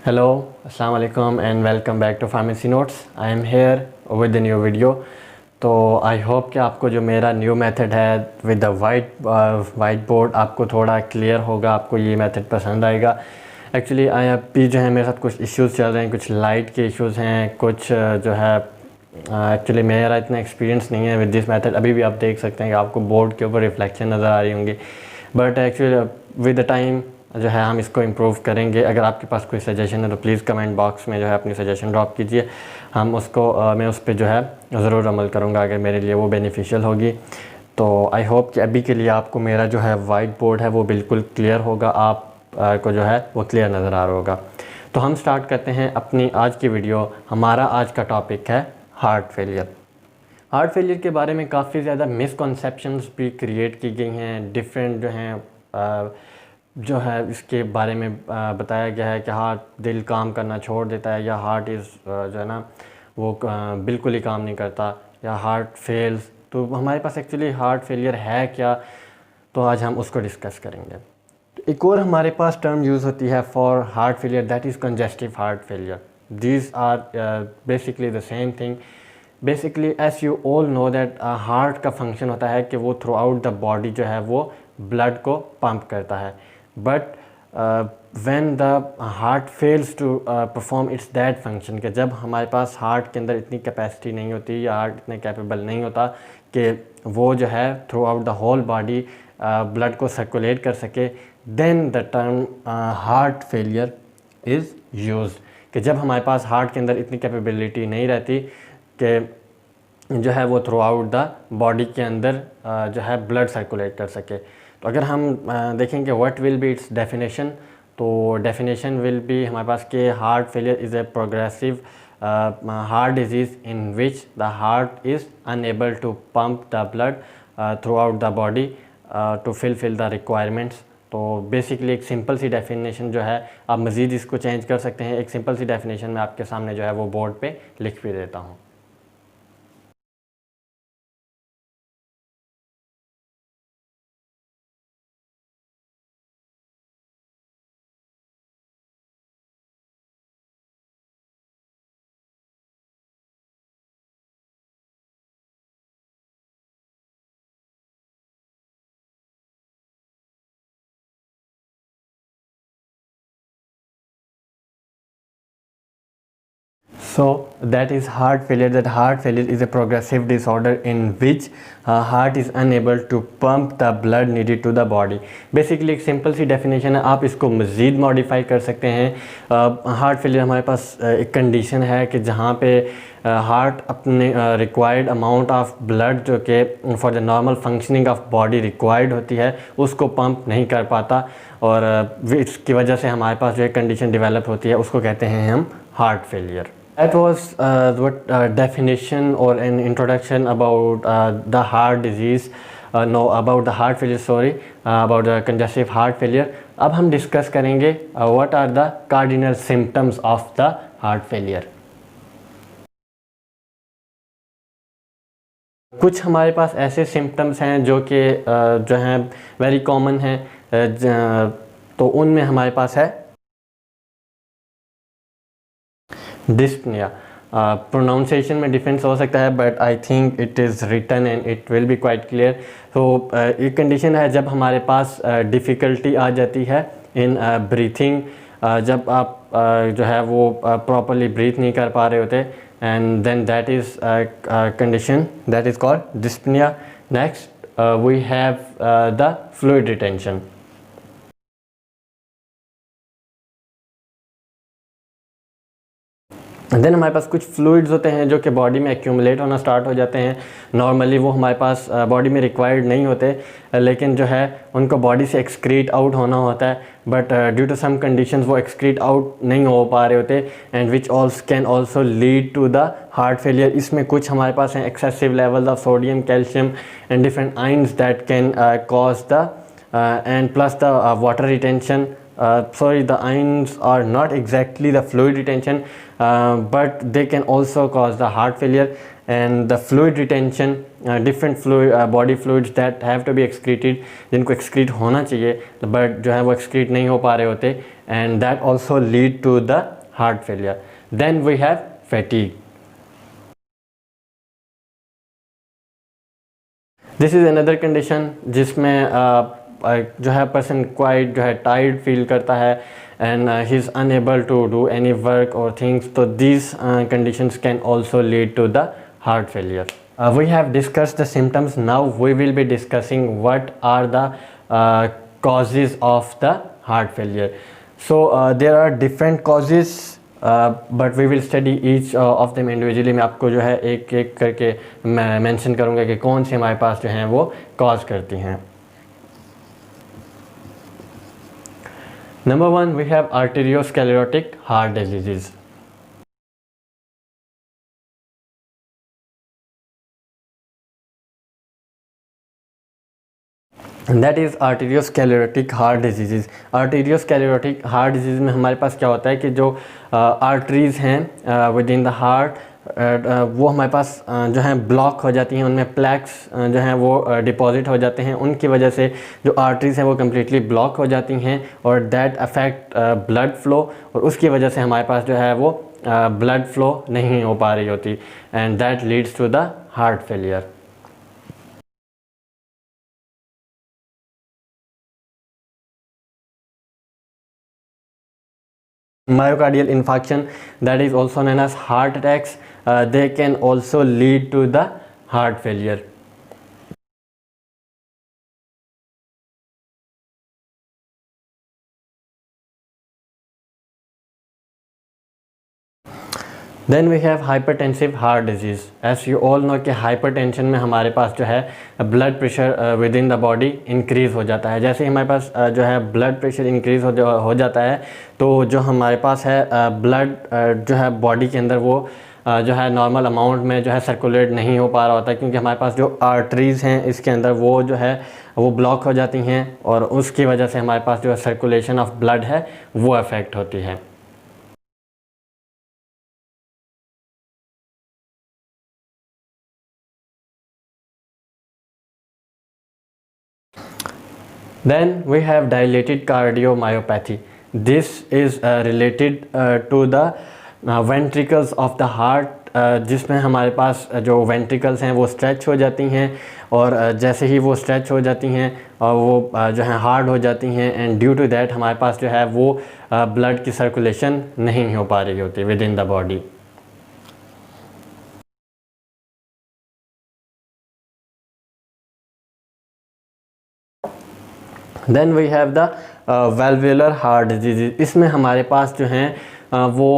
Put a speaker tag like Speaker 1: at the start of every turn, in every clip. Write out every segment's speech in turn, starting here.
Speaker 1: Hello अस्सलाम वालेकुम and welcome back to pharmacy notes. I am here with the new video. तो I hope कि आपको जो मेरा न्यू मेथड है विद द वाइट बोर्ड आपको थोड़ा क्लियर होगा, आपको ये मेथड पसंद आएगा। एक्चुअली अभी जो है मेरे साथ कुछ इश्यूज़ चल रहे हैं, कुछ लाइट के इश्यूज़ हैं, कुछ जो है एक्चुअली मेरा इतना एक्सपीरियंस नहीं है विद दिस मेथड। अभी भी आप देख सकते हैं कि आपको बोर्ड के ऊपर रिफ्लेक्शन नज़र आ रही होंगी, but actually with the time जो है हम इसको इम्प्रूव करेंगे। अगर आपके पास कोई सजेशन है तो प्लीज़ कमेंट बॉक्स में जो है अपनी सजेशन ड्रॉप कीजिए। हम उसको मैं उस पर जो है ज़रूर अमल करूँगा अगर मेरे लिए वो बेनिफिशियल होगी। तो आई होप कि अभी के लिए आपको मेरा जो है वाइट बोर्ड है वो बिल्कुल क्लियर होगा, आप को जो है वो क्लियर नज़र आ रहा होगा। तो हम स्टार्ट करते हैं अपनी आज की वीडियो। हमारा आज का टॉपिक है हार्ट फेलियर। हार्ट फेलियर के बारे में काफ़ी ज़्यादा मिसकॉन्सेप्शंस भी क्रिएट की गई हैं। डिफरेंट जो हैं जो है इसके बारे में बताया गया है कि हार्ट दिल काम करना छोड़ देता है, या हार्ट इज़ जो है ना वो बिल्कुल ही काम नहीं करता, या हार्ट फेल्स। तो हमारे पास एक्चुअली हार्ट फेलियर है क्या, तो आज हम उसको डिस्कस करेंगे। तो एक और हमारे पास टर्म यूज़ होती है for heart failure, that is congestive heart failure. These are basically the same thing. Basically as you all know that heart का फंक्शन होता है कि वो थ्रू आउट द बॉडी जो है वो ब्लड को पंप करता है, but when the heart fails to perform its that function, कि जब हमारे पास हार्ट के अंदर इतनी कैपेसिटी नहीं होती या हार्ट इतने कैपेबल नहीं होता कि वो जो है throughout the whole body blood को सर्कुलेट कर सके, then the term heart failure is used. कि जब हमारे पास हार्ट के अंदर इतनी कैपेबिलिटी नहीं रहती कि जो है वो थ्रू आउट द बॉडी के अंदर जो है ब्लड सर्कुलेट कर सके। तो अगर हम देखेंगे what will be its definition, तो डेफिनेशन विल बी हमारे पास कि heart failure is a progressive heart disease in which the heart is unable to pump the blood throughout the body to fill the requirements. तो basically एक simple सी definition जो है, आप मज़ीद इसको चेंज कर सकते हैं। एक सिंपल सी डेफिनेशन मैं आपके सामने जो है वो बोर्ड पे लिख भी देता हूँ। So that is heart failure. That heart failure is a progressive disorder in which heart is unable to pump the blood needed to the body. Basically एक सिंपल सी डेफिनेशन है, आप इसको मज़ीद मॉडिफाई कर सकते हैं। हार्ट फेलियर हमारे पास एक कंडीशन है कि जहाँ पे हार्ट अपने रिक्वायर्ड अमाउंट ऑफ ब्लड जो कि for the normal functioning of body required होती है उसको पंप नहीं कर पाता, और इसकी वजह से हमारे पास जो एक कंडीशन डेवलप होती है उसको कहते हैं हम heart failure. That was what definition or an introduction about the heart disease, about the heart failure, sorry, about the congestive heart failure. अब हम डिस्कस करेंगे what are the cardinal symptoms of the heart failure. कुछ हमारे पास ऐसे symptoms हैं जो कि जो हैं वेरी कॉमन हैं, तो उनमें हमारे पास है डिस्पनिया। प्रोनाउंसिएशन में डिफरेंस हो सकता है, but I think it is written and it will be quite clear. तो एक कंडीशन है जब हमारे पास डिफ़िकल्टी आ जाती है इन ब्रीथिंग, जब आप जो है वो प्रॉपरली ब्रीथ नहीं कर पा रहे होते, and then that is condition that is called dyspnoea. Next we have the fluid retention. Then हमारे पास कुछ फ्लूइड्स होते हैं जो कि बॉडी में एक्यूमुलेट होना स्टार्ट हो जाते हैं। नॉर्मली वो हमारे पास बॉडी में रिक्वायर्ड नहीं होते, लेकिन जो है उनको बॉडी से एक्सक्रीट आउट होना होता है, but due to some conditions वो एक्सक्रीट आउट नहीं हो पा रहे होते, and which also can also lead to the heart failure. इसमें कुछ हमारे पास हैं excessive level of sodium, calcium and different ions that can cause the and plus the water retention. Sorry, the ions are not exactly the fluid retention, but they can also cause the heart failure. And the fluid retention, different fluid body fluids that have to be excreted, जिनको excrete होना चाहिए but जो है वो excrete नहीं हो पा रहे होते, and that also lead to the heart failure. Then we have fatigue. This is another condition जिसमें जो है पर्सन क्वाइट जो है टायर्ड फील करता है and he is unable to do any work और थिंग्स. तो these conditions can also lead to the heart failure. We have discussed the symptoms. Now we will be discussing what are the causes of the heart failure. So there are different causes, but we will study each of them individually. मैं आपको जो है एक एक करके मैं mention करूँगा कि कौन से हमारे पास जो हैं वो कॉज करती हैं. Number 1, we have arteriosclerotic heart diseases. That is arteriosclerotic heart disease. Arteriosclerotic heart disease में हमारे पास क्या होता है कि जो आर्टरीज़ हैं विद इन द हार्ट वो हमारे पास जो हैं ब्लॉक हो जाती हैं, उनमें प्लैक्स जो हैं वो डिपॉजिट हो जाते हैं. उनकी वजह से जो आर्टरीज़ हैं वो कम्प्लीटली ब्लॉक हो जाती हैं और दैट अफेक्ट ब्लड फ्लो, और उसकी वजह से हमारे पास जो है वो ब्लड फ्लो नहीं हो पा रही होती and that leads to the heart failure. Myocardial infarction, that is also known as heart attacks, they can also lead to the heart failure. Then we have hypertensive heart disease. As you all know कि hypertension में हमारे पास जो है blood pressure within the body increase हो जाता है. जैसे ही हमारे पास जो है blood pressure increase हो जाता है तो जो हमारे पास है blood जो है body के अंदर वो जो है नॉर्मल अमाउंट में जो है सर्कुलेट नहीं हो पा रहा होता है, क्योंकि हमारे पास जो आर्टरीज़ हैं इसके अंदर वो जो है वो ब्लॉक हो जाती हैं और उसकी वजह से हमारे पास जो है सर्कुलेशन ऑफ ब्लड है वो अफेक्ट होती है. Then we have dilated cardiomyopathy. This is related to the ventricles of the heart, जिसमें हमारे पास जो वेंट्रिकल्स हैं वो स्ट्रेच हो जाती हैं और जैसे ही वो स्ट्रेच हो जाती हैं वो जो है हार्ड हो जाती हैं एंड ड्यू टू दैट हमारे पास जो है वो ब्लड की सर्कुलेशन नहीं हो पा रही होती within the body. Then we have the valvular heart disease. इसमें हमारे पास जो हैं वो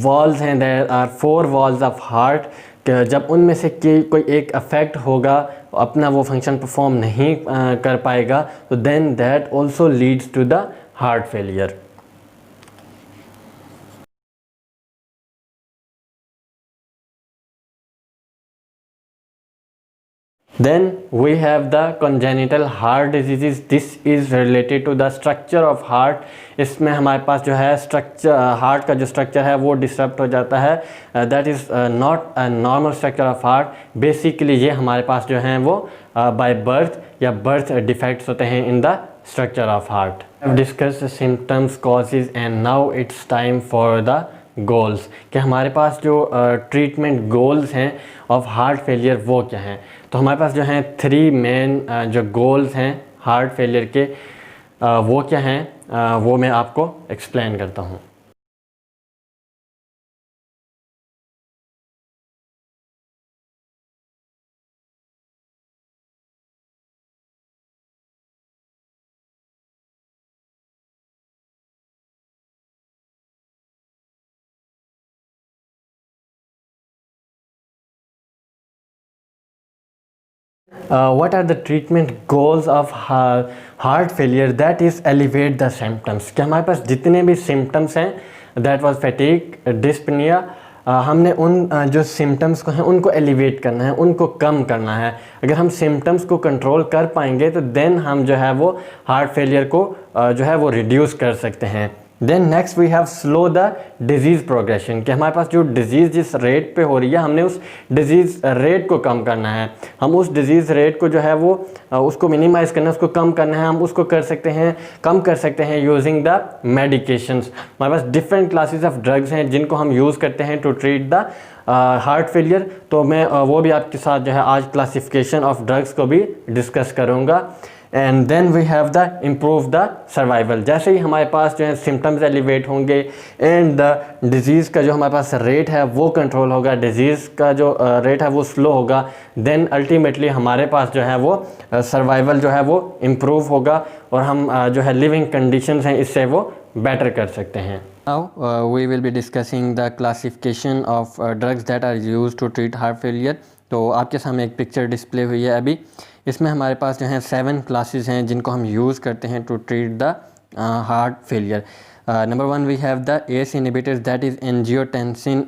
Speaker 1: वॉल्स हैं, there are 4 walls of heart. जब उनमें से कोई एक अफेक्ट होगा, अपना वो फंक्शन परफॉर्म नहीं कर पाएगा, तो then that also leads to the heart failure. Then we have the congenital heart diseases. This is related to the structure of heart. इसमें हमारे पास जो है स्ट्रक्चर हार्ट का जो स्ट्रक्चर है वो डिस्टर्ब हो जाता है. That is not a normal structure of heart. Basically ये हमारे पास जो हैं वो बाय बर्थ या बर्थ डिफेक्ट्स होते हैं in the structure of heart. I have discussed the symptoms, causes and now it's time for the goals. कि हमारे पास जो ट्रीटमेंट गोल्स हैं ऑफ हार्ट फेलियर वो क्या हैं. तो हमारे पास जो हैं 3 मेन जो गोल्स हैं हार्ट फेलियर के वो क्या हैं वो मैं आपको एक्सप्लेन करता हूँ. What are the treatment goals of heart failure? That is elevate the symptoms. कि हमारे पास जितने भी symptoms हैं, that was fatigue, dyspnea, हमने उन जो सिम्टम्स को हैं उनको एलिवेट करना है, उनको कम करना है. अगर हम सिम्टम्स को कंट्रोल कर पाएंगे तो देन हम जो है वो हार्ट फेलियर को जो है वो रिड्यूस कर सकते हैं. Then next we have slow the disease progression, कि हमारे पास जो डिज़ीज़ जिस रेट पे हो रही है हमने उस डिज़ीज़ रेट को कम करना है। हम उस डिज़ीज़ रेट को जो है वो उसको मिनिमाइज़ करना है, उसको कम करना है। हम उसको कर सकते हैं, कम कर सकते हैं यूजिंग द मेडिकेशंस। हमारे पास डिफरेंट क्लासेस ऑफ ड्रग्स हैं जिनको हम यूज़ करते हैं to treat the heart failure. तो मैं वो भी आपके साथ जो है आज क्लासिफिकेशन ऑफ ड्रग्स को भी डिस्कस करूँगा। And then we have the improve the survival. जैसे ही हमारे पास जो है सिम्टम्स एलिवेट होंगे एंड द डिज़ीज़ का जो हमारे पास रेट है वो कंट्रोल होगा, डिज़ीज़ का जो रेट है वो स्लो होगा, देन अल्टीमेटली हमारे पास जो है वो सर्वाइवल जो है वो इम्प्रूव होगा और हम जो है लिविंग कंडीशंस हैं इससे वो बेटर कर सकते हैं। Now we will be discussing the classification of drugs that are used to treat heart failure. तो आपके सामने एक पिक्चर डिस्प्ले हुई है अभी। इसमें हमारे पास जो है 7 क्लासेस हैं जिनको हम यूज़ करते हैं to treat the heart failure. Number 1 we have the ACE inhibitors, that is angiotensin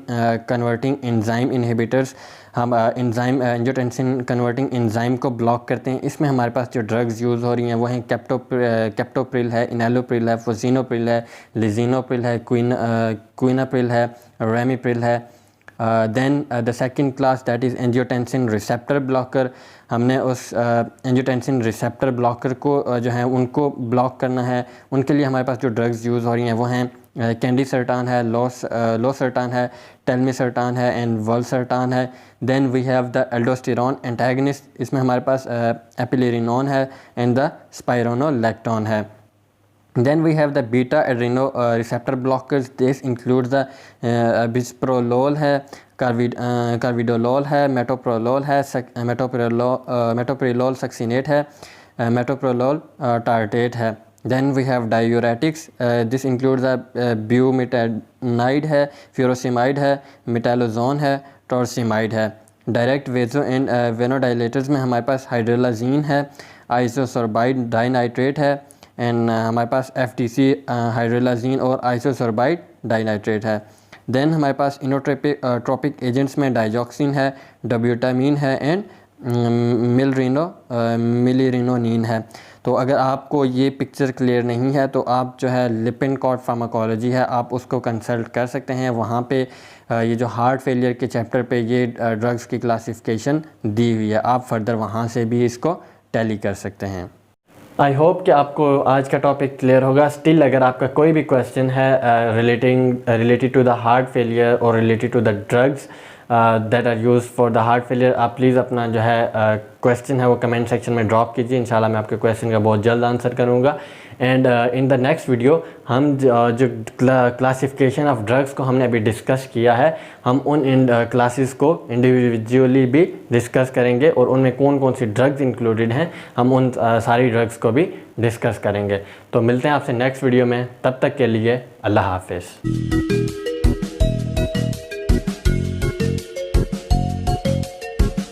Speaker 1: converting enzyme inhibitors. हम एंजियोटेंसिन कन्वर्टिंग एंजाइम को ब्लॉक करते हैं। इसमें हमारे पास जो ड्रग्स यूज़ हो रही हैं वो हैं कैप्टोप्रिल है, इनैलोप्रिल है, फोजिनोप्रिल है, लिजिनोप्रिल है, क्विनाप्रिल है, रेमिप्रिल है। Then the second class that is angiotensin receptor blocker. हमने उस एंजियोटेंसिन रिसेप्टर ब्लॉकर को जो है उनको ब्लॉक करना है। उनके लिए हमारे पास जो ड्रग्स यूज़ हो रही हैं वो हैं कैंडिसर्टान है, लोसर्टान है, टेलमिसर्टान है एंड वल्सर्टान है। Then we have the aldosterone antagonist, इसमें हमारे पास एपिलेरिनोन है एंड द स्पाइरोनोलैक्टोन है। Then we have the beta adreno receptor blockers. This includes the bisoprolol है, carvedilol है, metoprolol है, metoprolol succinate है, metoprolol tartrate है। Then we have diuretics. This includes the bumetanide है, furosemide है, metalazone है, torsemide है। डायरेक्ट वेजो एंड वेनोडाइलेटर्स में हमारे पास हाइड्रोलाजीन है, आइसोसोर्बाइड डाइनाइट्रेट है एंड हमारे पास FTC हाइड्रोलाजीन और आइसोसोर्बाइड डाइनाइट्रेट है। देन हमारे पास इनोट्रोपिक एजेंट्स में डाइजॉक्सिन है, डब्यूटामीन है एंड मिलिरिनोनिन है। तो अगर आपको ये पिक्चर क्लियर नहीं है तो आप जो है लिपिनकॉट फार्माकोलॉजी है आप उसको कंसल्ट कर सकते हैं। वहाँ पे ये जो हार्ट फेलियर के चैप्टर पे ये ड्रग्स की क्लासिफिकेशन दी हुई है, आप फर्दर वहाँ से भी इसको टैली कर सकते हैं। आई होप कि आपको आज का टॉपिक क्लियर होगा। स्टिल अगर आपका कोई भी क्वेश्चन है related to the heart failure और related to the drugs that are use for the heart failure, आप प्लीज़ अपना जो है क्वेश्चन है वो कमेंट सेक्शन में ड्रॉप कीजिए। इंशाल्लाह मैं आपके क्वेश्चन का बहुत जल्द आंसर करूँगा। And in the next video हम जो क्लासिफिकेशन ऑफ ड्रग्स को हमने अभी डिस्कस किया है, हम उन क्लासेस को इंडिविजुअली भी डिस्कस करेंगे और उनमें कौन कौन सी ड्रग्स इंक्लूडेड हैं हम उन सारी ड्रग्स को भी डिस्कस करेंगे। तो मिलते हैं आपसे नेक्स्ट वीडियो में, तब तक के लिए अल्लाह हाफिज़।